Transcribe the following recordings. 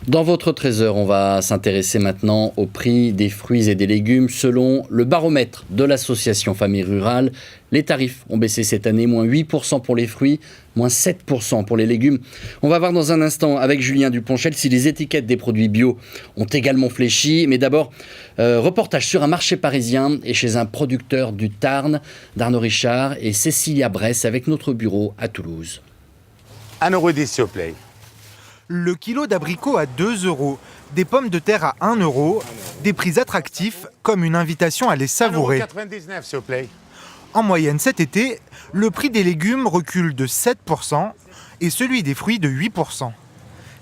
Dans votre trésor, on va s'intéresser maintenant au prix des fruits et des légumes. Selon le baromètre de l'association Famille Rurale, les tarifs ont baissé cette année, moins 8% pour les fruits, moins 7% pour les légumes. On va voir dans un instant avec Julien Duponchel si les étiquettes des produits bio ont également fléchi. Mais d'abord, reportage sur un marché parisien et chez un producteur du Tarn, d'Arnaud Richard et Cécilia Bresse avec notre bureau à Toulouse. 1,10 €, s'il vous plaît. Le kilo d'abricots à 2 €, des pommes de terre à 1 €, des prix attractifs comme une invitation à les savourer. 1,99 €, s'il vous plaît. En moyenne cet été, le prix des légumes recule de 7% et celui des fruits de 8%.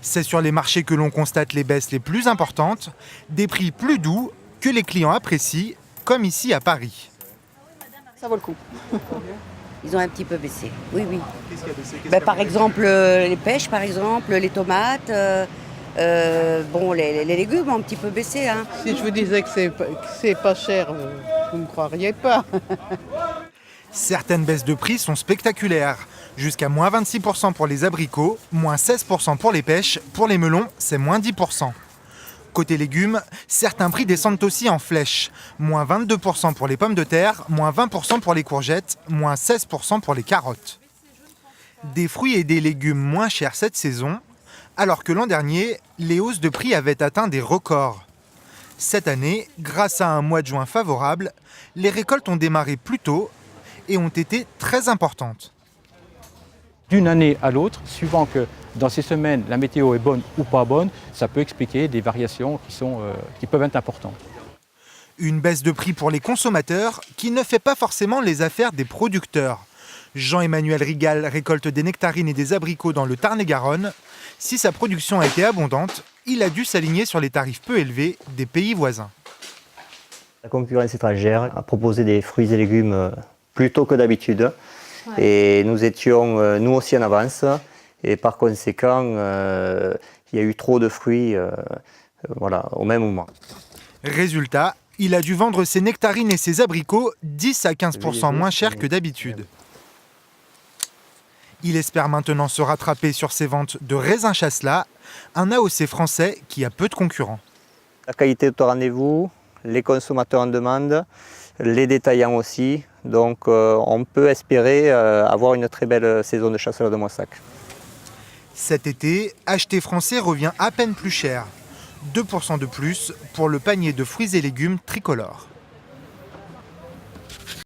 C'est sur les marchés que l'on constate les baisses les plus importantes, des prix plus doux que les clients apprécient, comme ici à Paris. Ça vaut le coup. Ils ont un petit peu baissé, oui. Qu'est-ce qui a baissé? Par exemple, les pêches, par exemple, les tomates, les légumes ont un petit peu baissé. Hein. Si je vous disais que c'est pas cher, vous ne me croiriez pas. Certaines baisses de prix sont spectaculaires. Jusqu'à moins 26% pour les abricots, moins 16% pour les pêches, pour les melons, c'est moins 10%. Côté légumes, certains prix descendent aussi en flèche. Moins 22% pour les pommes de terre, moins 20% pour les courgettes, moins 16% pour les carottes. Des fruits et des légumes moins chers cette saison, alors que l'an dernier, les hausses de prix avaient atteint des records. Cette année, grâce à un mois de juin favorable, les récoltes ont démarré plus tôt et ont été très importantes. D'une année à l'autre, suivant que dans ces semaines la météo est bonne ou pas bonne, ça peut expliquer des variations qui peuvent être importantes. Une baisse de prix pour les consommateurs qui ne fait pas forcément les affaires des producteurs. Jean-Emmanuel Rigal récolte des nectarines et des abricots dans le Tarn-et-Garonne. Si sa production a été abondante, il a dû s'aligner sur les tarifs peu élevés des pays voisins. La concurrence étrangère a proposé des fruits et légumes plus tôt que d'habitude. Ouais. Et nous étions nous aussi en avance. Et par conséquent, il y a eu trop de fruits au même moment. Résultat, il a dû vendre ses nectarines et ses abricots 10 à 15% moins cher que d'habitude. Il espère maintenant se rattraper sur ses ventes de raisin Chasselas, un AOC français qui a peu de concurrents. La qualité est au rendez-vous, les consommateurs en demandent, les détaillants aussi. Donc on peut espérer avoir une très belle saison de Chasselas de Moissac. Cet été, acheter français revient à peine plus cher. 2% de plus pour le panier de fruits et légumes tricolores.